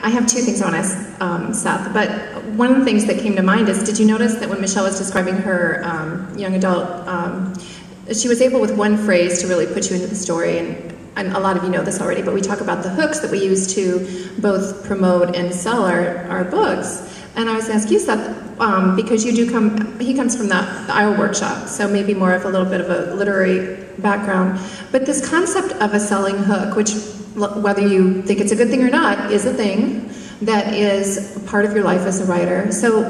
I have two things I want to ask Seth, but one of the things that came to mind is, did you notice that when Michelle was describing her young adult, she was able with one phrase to really put you into the story, and a lot of you know this already, but we talk about the hooks that we use to both promote and sell our books. And I was going to ask you, Seth, because you do he comes from the Iowa workshop, so maybe more of a little bit of a literary background, but this concept of a selling hook, which whether you think it's a good thing or not, is a thing that is part of your life as a writer. So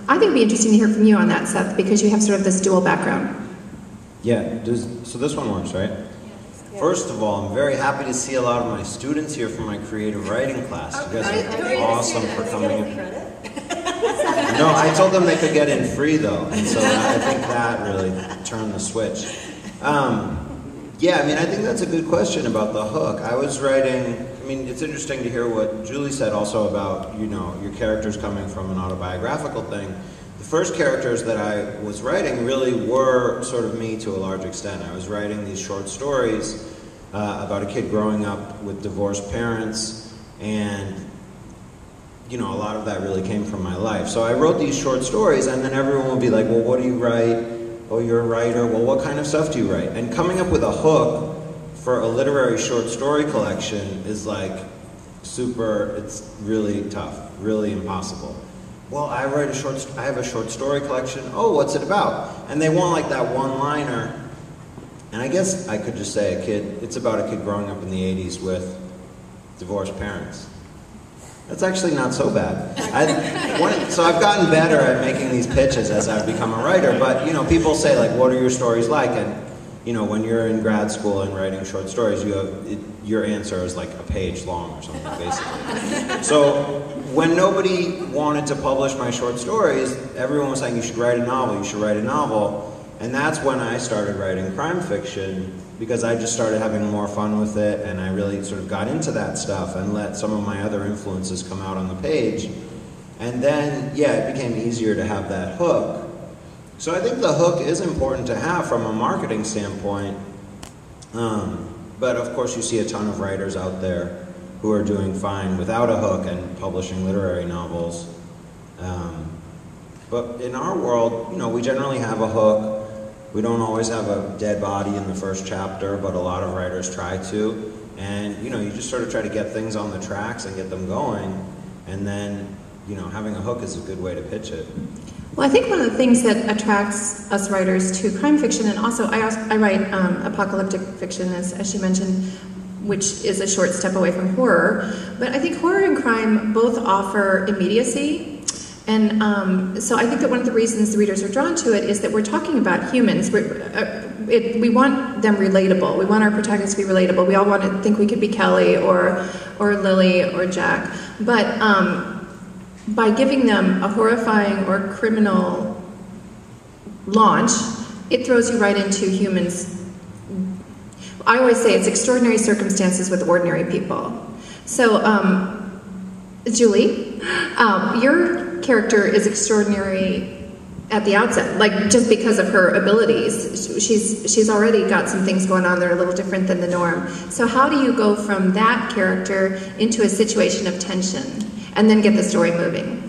I think it'd be interesting to hear from you on that, Seth, because you have sort of this dual background. Yeah, so this one works, right? Yes. First of all, I'm very happy to see a lot of my students here from my creative writing class. You guys are awesome for coming in. No, I told them they could get in free though, and so I think that really turned the switch. Yeah, I mean, I think that's a good question about the hook. I was writing, I mean, it's interesting to hear what Julie said also about, you know, your characters coming from an autobiographical thing. The first characters that I was writing really were sort of me to a large extent. I was writing these short stories about a kid growing up with divorced parents, and, you know, a lot of that really came from my life. So I wrote these short stories, and then everyone would be like, well, what do you write? Oh, you're a writer. Well, what kind of stuff do you write? And coming up with a hook for a literary short story collection is like it's really tough, really impossible. Well, I have a short story collection. Oh, what's it about? And they want like that one-liner. And I guess I could just say it's about a kid growing up in the 80s with divorced parents. That's actually not so bad. So I've gotten better at making these pitches as I've become a writer, but you know, people say like, what are your stories like? And you know, when you're in grad school and writing short stories, your answer is like a page long or something, basically. So when nobody wanted to publish my short stories, everyone was saying, you should write a novel, you should write a novel. And that's when I started writing crime fiction, because I just started having more fun with it, and I really sort of got into that stuff and let some of my other influences come out on the page. And then, yeah, it became easier to have that hook. So I think the hook is important to have from a marketing standpoint, but of course you see a ton of writers out there who are doing fine without a hook and publishing literary novels. But in our world, you know, we generally have a hook. We don't always have a dead body in the first chapter, but a lot of writers try to. And, you know, you just sort of try to get things on the tracks and get them going. And then, you know, having a hook is a good way to pitch it. Well, I think one of the things that attracts us writers to crime fiction, and also I write apocalyptic fiction, as she mentioned, which is a short step away from horror. But I think horror and crime both offer immediacy. And so I think that one of the reasons the readers are drawn to it is that we're talking about humans. We want them relatable. We want our protagonists to be relatable. We all want to think we could be Kelly or Lily or Jack. But by giving them a horrifying or criminal launch, it throws you right into humans. I always say it's extraordinary circumstances with ordinary people. So, Julie, your character is extraordinary at the outset, like just because of her abilities. She's already got some things going on that are a little different than the norm. So how do you go from that character into a situation of tension and then get the story moving?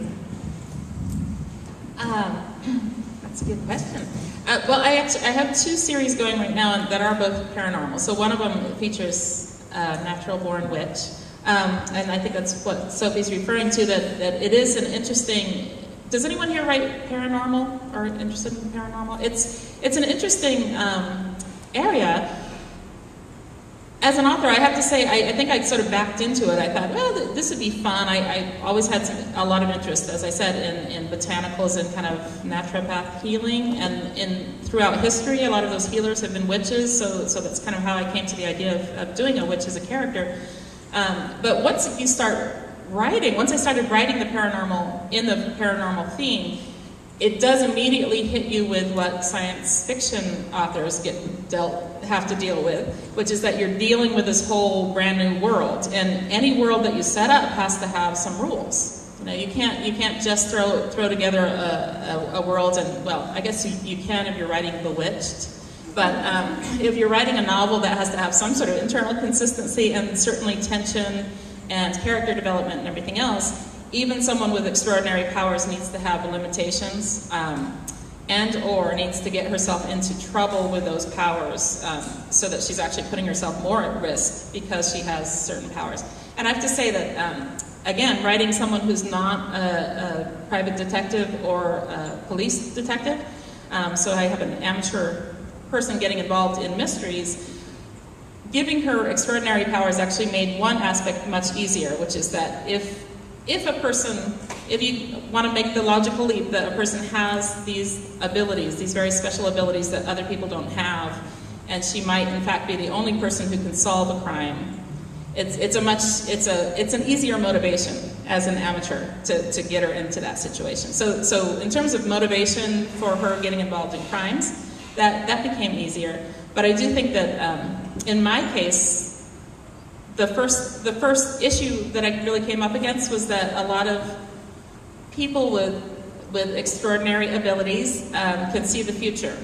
That's a good question. Well, I have two series going right now that are both paranormal. So one of them features Natural Born Witch. And I think that's what Sophie's referring to, that it is an interesting... Does anyone here write paranormal or interested in paranormal? It's an interesting area. As an author, I have to say, I think I sort of backed into it. I thought, well, this would be fun. I always had a lot of interest, as I said, in botanicals and kind of naturopath healing. And throughout history, a lot of those healers have been witches, so that's kind of how I came to the idea of doing a witch as a character. But once you start writing, once I started writing the paranormal theme, it does immediately hit you with what science fiction authors have to deal with, which is that you're dealing with this whole brand new world, and any world that you set up has to have some rules. You know, you can't just throw together a world, and well, I guess you can if you're writing Bewitched. But if you're writing a novel that has to have some sort of internal consistency and certainly tension and character development and everything else, even someone with extraordinary powers needs to have limitations and or needs to get herself into trouble with those powers so that she's actually putting herself more at risk because she has certain powers. And I have to say that, again, writing someone who's not a private detective or a police detective, so I have an amateur person getting involved in mysteries, giving her extraordinary powers actually made one aspect much easier, which is that if you want to make the logical leap that a person has these abilities, these very special abilities that other people don't have, and she might in fact be the only person who can solve a crime, it's an easier motivation as an amateur to get her into that situation. So in terms of motivation for her getting involved in crimes, that became easier. But I do think that in my case, the first issue that I really came up against was that a lot of people with extraordinary abilities can see the future.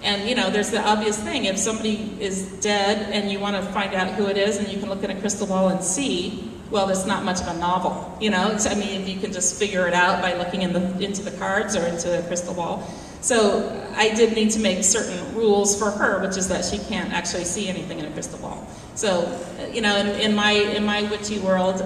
And, you know, there's the obvious thing. If somebody is dead and you want to find out who it is and you can look in a crystal ball and see, well, that's not much of a novel, you know? I mean, if you can just figure it out by looking into the cards or into a crystal ball. So I did need to make certain rules for her, which is that she can't actually see anything in a crystal ball. So, you know, in my witchy world,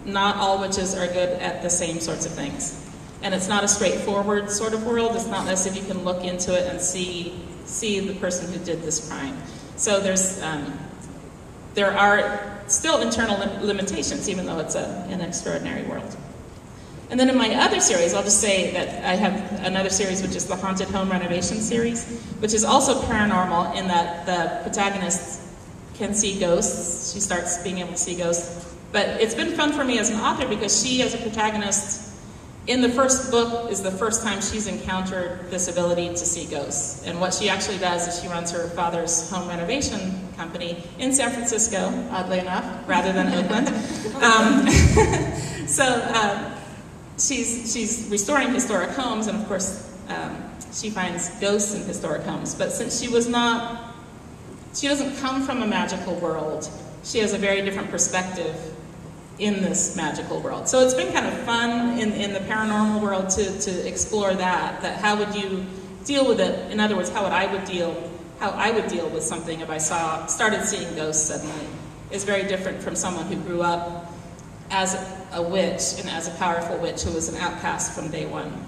not all witches are good at the same sorts of things. And it's not a straightforward sort of world. It's not as if you can look into it and see the person who did this crime. So there are still internal limitations, even though it's an extraordinary world. And then in my other series, I'll just say that I have another series which is the Haunted Home Renovation series, which is also paranormal in that the protagonist can see ghosts. She starts being able to see ghosts. But it's been fun for me as an author because she, as a protagonist, in the first book is the first time she's encountered this ability to see ghosts. And what she actually does is she runs her father's home renovation company in San Francisco, oddly enough, rather than Oakland. She's restoring historic homes, and of course she finds ghosts in historic homes. But since she doesn't come from a magical world, she has a very different perspective in this magical world. So it's been kind of fun in the paranormal world to explore that how would you deal with it? In other words, how I would deal with something if I started seeing ghosts suddenly is very different from someone who grew up as a witch and as a powerful witch who was an outcast from day one.